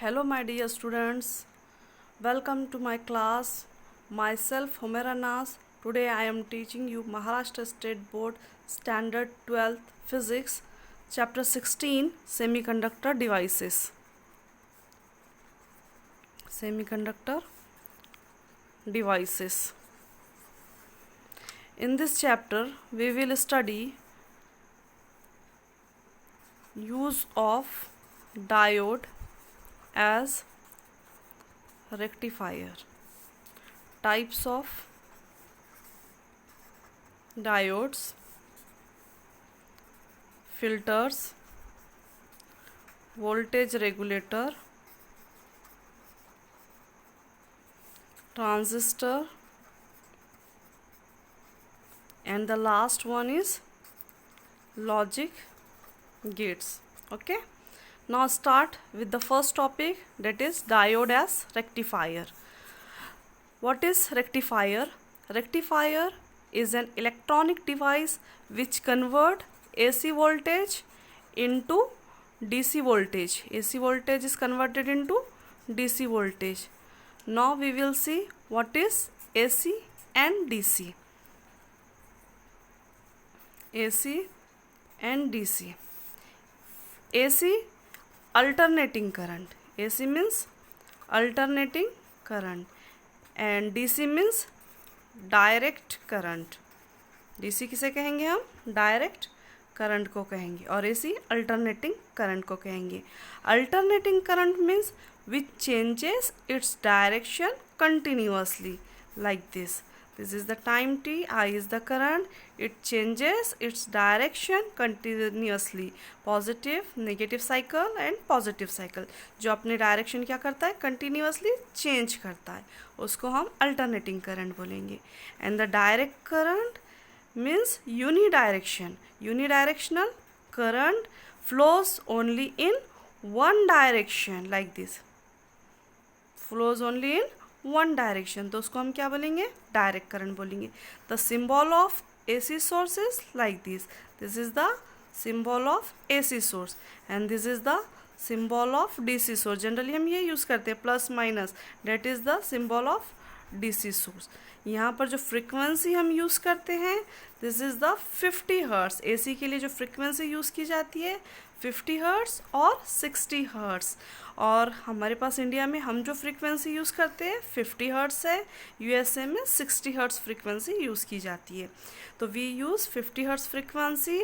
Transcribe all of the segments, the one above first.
Hello, my dear students. Welcome to my class. Myself, Humaira Nas. Today I am teaching you Maharashtra State Board Standard 12th Physics, Chapter 16, Semiconductor Devices. Semiconductor Devices. In this chapter, we will study use of diode as rectifier, types of diodes, filters, voltage regulator, transistor, and the last one is logic gates. Okay, now start with the first topic, that is diode as rectifier. What is rectifier? Rectifier is an electronic device which convert AC voltage into DC voltage. AC voltage is converted into DC voltage. Now we will see what is AC and DC. AC and DC. AC, alternating current. AC means alternating current and DC means direct current. DC किसे कहेंगे हम? Direct current को कहेंगे और AC alternating current को कहेंगे. Alternating current means which changes its direction continuously like this. This is the time t, I is the current, it changes its direction continuously. Positive, negative cycle and positive cycle. जो अपने direction क्या करता है? Continuously change करता है, उसको हम alternating current बोलेंगे. And the direct current means unidirection. Unidirectional current flows only in one direction like this. Flows only in one direction, तो उसको हम क्या बोलेंगे? डायरेक्ट करंट बोलेंगे. The symbol of AC source is like this. This is the symbol of AC source and this is the symbol of DC source. Generally हम ये use करते हैं plus minus, that is the symbol of DC source. यहाँ पर जो frequency हम use करते हैं, this is the 50 hertz. AC के लिए जो फ्रिक्वेंसी यूज़ की जाती है 50 हर्ट्स और 60 हर्ट्स. और हमारे पास इंडिया में हम जो फ्रीक्वेंसी यूज़ करते हैं 50 हर्ट्स है. USA में 60 हर्ट्स फ्रीक्वेंसी यूज़ की जाती है. तो we use 50 hertz frequency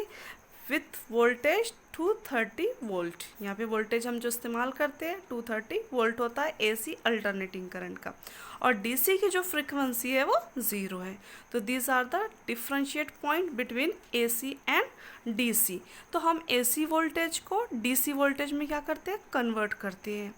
with voltage 230 volt. यहाँ पे वोल्टेज हम जो इस्तेमाल करते हैं 230 वोल्ट होता है AC अल्टरनेटिंग करंट का. और DC की जो फ्रीक्वेंसी है वो 0 है. तो these are the differentiate point between AC and DC. तो हम AC वोल्टेज को DC वोल्टेज में क्या करते हैं? कन्वर्ट करते हैं.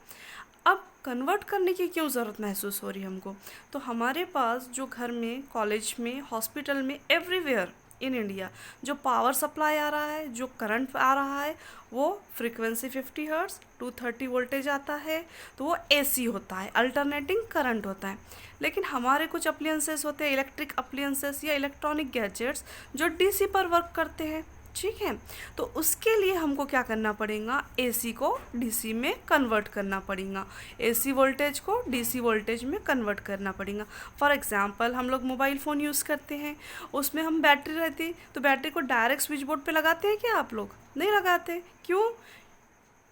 अब कन्वर्ट करने की क्यों ज़रूरत महसूस हो रही है हमको? तो हमारे पास जो घर में, कॉलेज में, हॉस्पिटल में, एवरीवेयर इन इंडिया जो पावर सप्लाई आ रहा है, जो करंट आ रहा है, वो फ्रीक्वेंसी 50 हर्ट्स 230 वोल्टेज आता है. तो वो AC होता है, अल्टरनेटिंग करंट होता है. लेकिन हमारे कुछ अप्लायंसेस होते हैं, इलेक्ट्रिक अप्लायंसेस या इलेक्ट्रॉनिक गैजेट्स जो DC पर वर्क करते हैं. ठीक है, तो उसके लिए हमको क्या करना पड़ेगा? AC को DC में कन्वर्ट करना पड़ेगा. AC वोल्टेज को DC वोल्टेज में कन्वर्ट करना पड़ेगा. फॉर एग्जांपल हम लोग मोबाइल फ़ोन यूज़ करते हैं, उसमें हम बैटरी रहती, तो बैटरी को डायरेक्ट स्विच बोर्ड पे लगाते हैं क्या आप लोग? नहीं लगाते. क्यों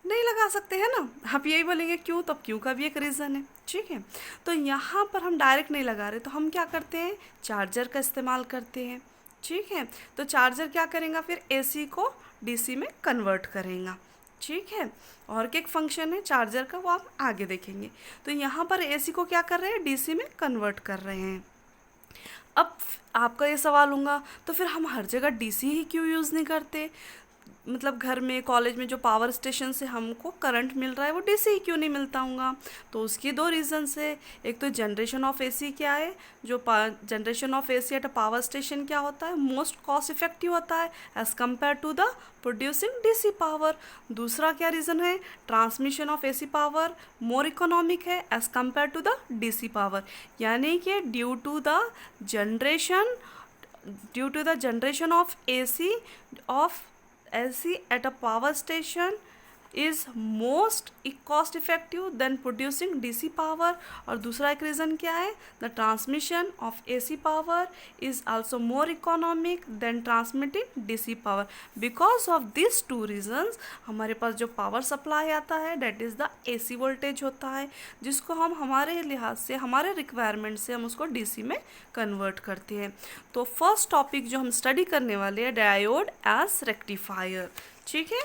नहीं लगा सकते हैं ना? आप यही बोलेंगे क्यों, तब क्यों का भी एक रीज़न है. ठीक है, तो यहाँ पर हम डायरेक्ट नहीं लगा रहे, तो हम क्या करते हैं? चार्जर का इस्तेमाल करते हैं. ठीक है, तो चार्जर क्या करेगा? फिर AC को DC में कन्वर्ट करेगा. ठीक है, और एक फंक्शन है चार्जर का, वो आप आगे देखेंगे. तो यहाँ पर AC को क्या कर रहे हैं? DC में कन्वर्ट कर रहे हैं. अब आपका ये सवाल होगा, तो फिर हम हर जगह DC ही क्यों यूज़ नहीं करते? मतलब घर में, कॉलेज में जो पावर स्टेशन से हमको करंट मिल रहा है वो DC ही क्यों नहीं मिलता होगा? तो उसकी दो रीज़न्स है. एक तो जनरेशन ऑफ AC क्या है, जो generation of AC at a power station क्या होता है? मोस्ट कॉस्ट इफेक्टिव होता है as compare to the producing DC power. दूसरा क्या रीज़न है? Transmission of AC power more economic है as compare to the DC power. यानी कि due to the generation of AC at a power station is most cost effective than producing DC power. और दूसरा एक reason क्या है, the transmission of AC power is also more economic than transmitting DC power. Because of this two reasons हमारे पास जो power supply आता है that is the AC voltage होता है, जिसको हम हमारे लिहाज से, हमारे रिक्वायरमेंट से हम उसको डीसी में कन्वर्ट करते हैं। तो फर्स्ट टॉपिक जो हम स्टडी करने वाले हैं, डायोड एज रेक्टिफायर। ठीक है,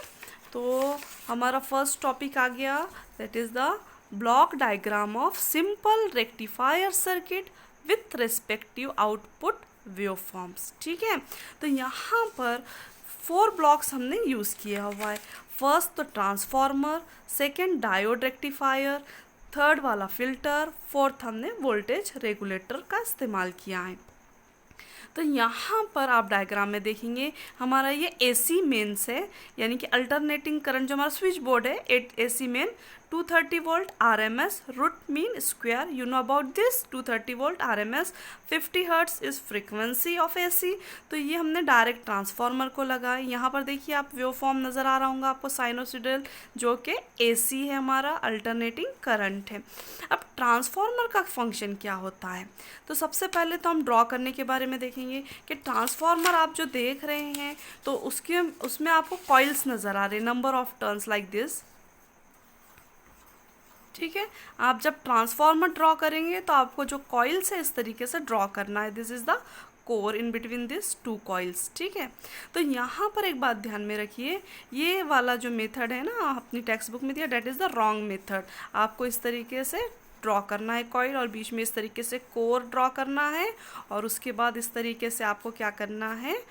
तो हमारा फर्स्ट टॉपिक आ गया, that is the block diagram of simple rectifier circuit with respective output waveforms. ठीक है, तो यहाँ पर 4 ब्लॉक्स हमने यूज़ किया हुआ है। फर्स्ट तो transformer, second diode rectifier, third वाला फिल्टर, फोर्थ हमने वोल्टेज रेगुलेटर का इस्तेमाल किया है। तो यहाँ पर आप डायग्राम में देखेंगे हमारा ये एसी मेन्स है, यानी कि अल्टरनेटिंग करंट जो हमारा स्विच बोर्ड है, AC main 230 volt RMS, root mean square, you know about this, 230 volt RMS, 50 hertz is frequency of AC. तो ये हमने डायरेक्ट ट्रांसफार्मर को लगाया। यहाँ पर देखिए आप वेवफॉर्म नज़र आ रहा होगा आपको साइनोसॉइडल, जो कि एसी है, हमारा अल्टरनेटिंग करंट है। अब ट्रांसफार्मर का फंक्शन क्या होता है, तो सबसे पहले तो हम ड्रॉ करने के बारे में देखेंगे कि ट्रांसफार्मर आप जो देख रहे हैं तो उसमें आपको कॉइल्स नज़र आ रहे हैं, number of turns like this. ठीक है, आप जब ट्रांसफार्मर ड्रॉ करेंगे तो आपको जो कॉइल्स है इस तरीके से ड्रॉ करना है, this is the core in between this 2 coils. ठीक है, तो यहाँ पर एक बात ध्यान में रखिए, ये वाला जो मेथड है ना अपनी टेक्स्ट बुक में दिया, date is the wrong method. आपको इस तरीके से ड्रॉ करना है कॉइल, और बीच में इस तरीके से कोर ड्रॉ करना है, और उसके बाद इस तरीके से आपको क्या करना है,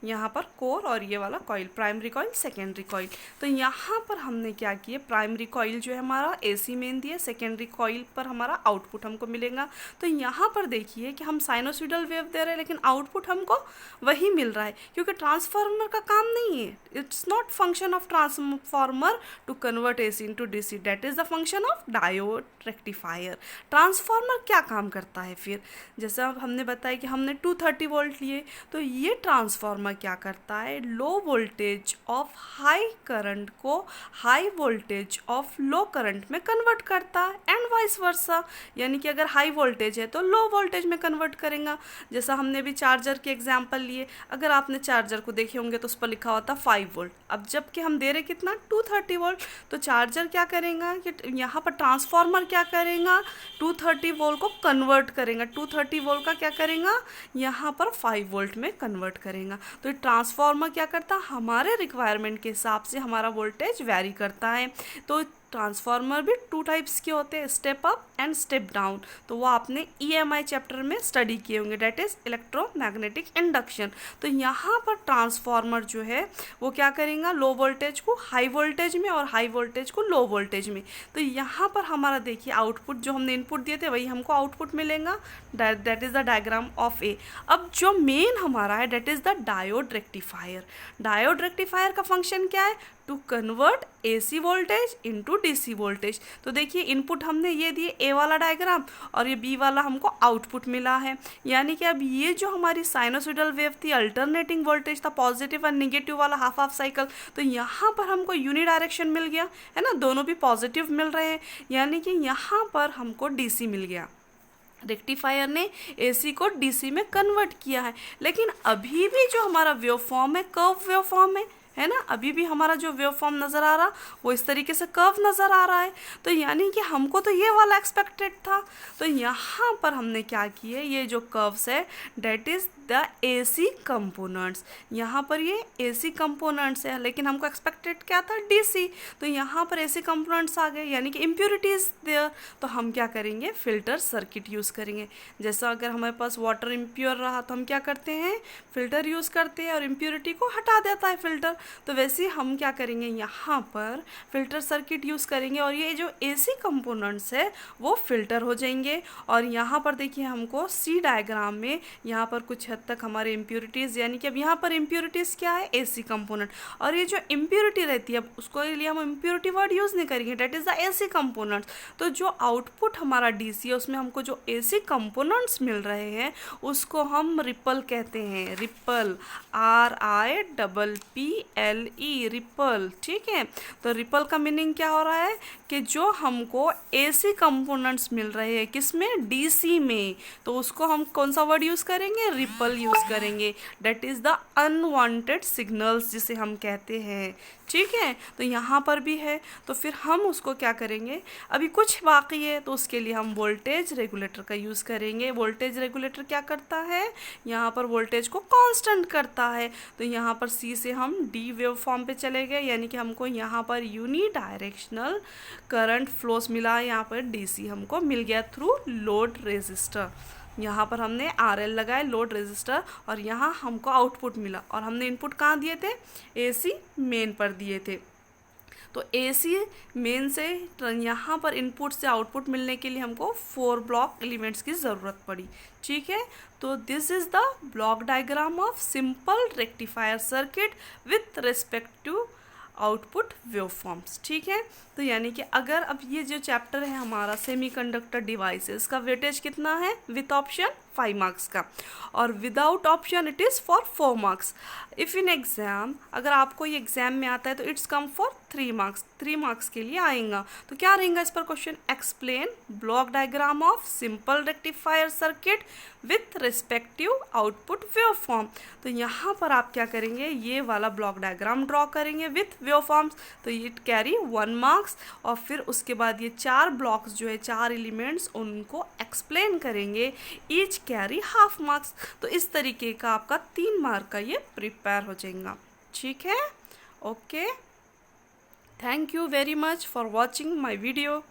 यहाँ पर कोर और ये वाला coil, primary coil, secondary coil. तो यहाँ पर हमने क्या किया, प्राइमरी कॉइल जो है हमारा एसी मेन दिया, सेकेंडरी कॉइल पर हमारा आउटपुट हमको मिलेगा। तो यहाँ पर देखिए कि हम साइनोसॉइडल वेव दे रहे हैं लेकिन आउटपुट हमको वही मिल रहा है, क्योंकि ट्रांसफार्मर का काम नहीं है, it's not function of transformer to convert AC into DC, that is the function of diode rectifier. Transformer क्या काम करता है फिर, जैसा हमने बताया कि हमने 230 वोल्ट लिए, तो ये ट्रांसफार्मर क्या करता है, low voltage of high current को high voltage of low current में कन्वर्ट करता है, एंड वाइस वर्सा। यानी कि अगर हाई वोल्टेज है तो लो वोल्टेज में कन्वर्ट करेगा। जैसा हमने भी चार्जर के एग्जांपल लिए, अगर आपने चार्जर को देखे होंगे तो उस पर लिखा होता 5 वोल्ट, अब जबकि हम दे रहे कितना 230 वोल्ट, तो चार्जर क्या करेगा कि यहाँ पर ट्रांसफार्मर क्या करेगा, 230 वोल्ट को कन्वर्ट करेगा, 230 वोल्ट का क्या करेगा, यहाँ पर 5 वोल्ट में कन्वर्ट करेगा। तो ट्रांसफार्मर क्या करता है, हमारे रिक्वायरमेंट के हिसाब से हमारा वोल्टेज वैरी करता है। तो ट्रांसफार्मर भी 2 टाइप्स के होते हैं, step up and step down, तो वो आपने EMI चैप्टर में स्टडी किए होंगे, डेट इज़ इलेक्ट्रोमैग्नेटिक इंडक्शन। तो यहाँ पर ट्रांसफार्मर जो है वो क्या करेगा, लो वोल्टेज को हाई वोल्टेज में और हाई वोल्टेज को लो वोल्टेज में। तो यहाँ पर हमारा देखिए आउटपुट जो हमने इनपुट दिए थे वही हमको आउटपुट मिलेगा, that is the diagram of a. अब जो मेन हमारा है that is the diode rectifier. Diode rectifier का फंक्शन क्या है, to convert AC voltage into DC voltage. तो देखिए इनपुट हमने ये दिए A वाला डायग्राम, और ये B वाला हमको आउटपुट मिला है। यानी कि अब ये जो हमारी साइनोसॉइडल वेव थी, अल्टरनेटिंग वोल्टेज था, पॉजिटिव और निगेटिव वाला हाफ हाफ साइकिल, तो यहाँ पर हमको यूनि डायरेक्शन मिल गया है ना, दोनों भी पॉजिटिव मिल रहे हैं, यानी कि यहाँ पर हमको DC मिल गया। रेक्टिफायर ने AC को DC में कन्वर्ट किया है, लेकिन अभी भी जो हमारा वेव फॉर्म है कर्व वेव फॉर्म है ना, अभी भी हमारा जो वेव फॉर्म नज़र आ रहा वो इस तरीके से कर्व नज़र आ रहा है। तो यानी कि हमको तो ये वाला एक्सपेक्टेड था। तो यहाँ पर हमने क्या किए, ये जो कर्व्स है that is the AC components, यहाँ पर ये AC कंपोनेंट्स है, लेकिन हमको एक्सपेक्टेड क्या था, DC। तो यहाँ पर AC कंपोनेंट्स आ गए, यानी कि इम्प्योरिटीज देयर। तो हम क्या करेंगे, फिल्टर सर्किट यूज़ करेंगे। जैसा अगर हमारे पास वाटर इम्प्योर रहा तो हम क्या करते हैं, फिल्टर यूज़ करते हैं और इम्प्योरिटी को हटा देता है फिल्टर। तो वैसे ही हम क्या करेंगे, यहाँ पर फिल्टर सर्किट यूज़ करेंगे और ये जो AC कंपोनेंट्स है वो फिल्टर हो जाएंगे। और यहाँ पर देखिए हमको C डायग्राम में यहाँ पर कुछ हद तक हमारे इम्प्योरिटीज़, यानी कि अब यहाँ पर इम्प्योरिटीज़ क्या है, एसी कंपोनेंट। और ये जो इम्प्योरिटी रहती है, अब उसको लिए हम इम्प्योरिटी वर्ड यूज़ नहीं करेंगे, date is the AC components. तो जो आउटपुट हमारा डीसी है उसमें हमको जो एसी कंपोनेंट्स मिल रहे हैं उसको हम रिपल कहते हैं, रिपल, RIPPLE, रिपल। ठीक है, तो रिपल का मीनिंग क्या हो रहा है कि जो हमको एसी कंपोनेंट्स मिल रहे हैं किसमें, डीसी में, तो उसको हम कौन सा वर्ड यूज़ करेंगे, रिपल यूज़ करेंगे। Date is the unwanted signals जिसे हम कहते हैं। ठीक है, तो यहाँ पर भी है, तो फिर हम उसको क्या करेंगे, अभी कुछ बाकी है तो उसके लिए हम वोल्टेज रेगुलेटर का यूज़ करेंगे। वोल्टेज रेगुलेटर क्या करता है, यहाँ पर वोल्टेज को कांस्टेंट करता है। तो यहाँ पर सी से हम डी वेव फॉर्म पे चले गए, यानी कि हमको यहाँ पर यूनी डायरेक्शनल करंट फ्लोस मिला, यहाँ पर डीसी हमको मिल गया थ्रू लोड रेजिस्टर। यहाँ पर हमने RL लगाए, लोड रेजिस्टर, और यहाँ हमको आउटपुट मिला, और हमने इनपुट कहाँ दिए थे, एसी मेन पर दिए थे। तो एसी मेन से यहाँ पर इनपुट से आउटपुट मिलने के लिए हमको 4 ब्लॉक एलिमेंट्स की ज़रूरत पड़ी। ठीक है, तो this is the block diagram of simple rectifier circuit with respect to output waveforms. ठीक है, तो यानी कि अगर अब ये जो चैप्टर है हमारा सेमीकंडक्टर डिवाइसेस का वेटेज कितना है, विथ ऑप्शन 5 मार्क्स का, और without option it is for 4 marks. If in exam, अगर आपको ये एग्ज़ाम में आता है तो it's come for 3 marks, 3 marks के लिए आएगा। तो क्या रहेगा इस पर question, explain block diagram of simple rectifier circuit with respective output waveform. तो यहाँ पर आप क्या करेंगे, ये वाला ब्लॉक डायग्राम ड्रॉ करेंगे विथ वेवफॉर्म्स, तो इट कैरी 1 मार्क्स। और फिर उसके बाद ये 4 ब्लॉक्स जो है, 4 एलिमेंट्स, उनको एक्सप्लेन करेंगे, ईच कैरी हाफ मार्क्स। तो इस तरीके का आपका 3 मार्क का ये प्रिपेयर हो जाएगा। ठीक है, okay, thank you very much for watching my video.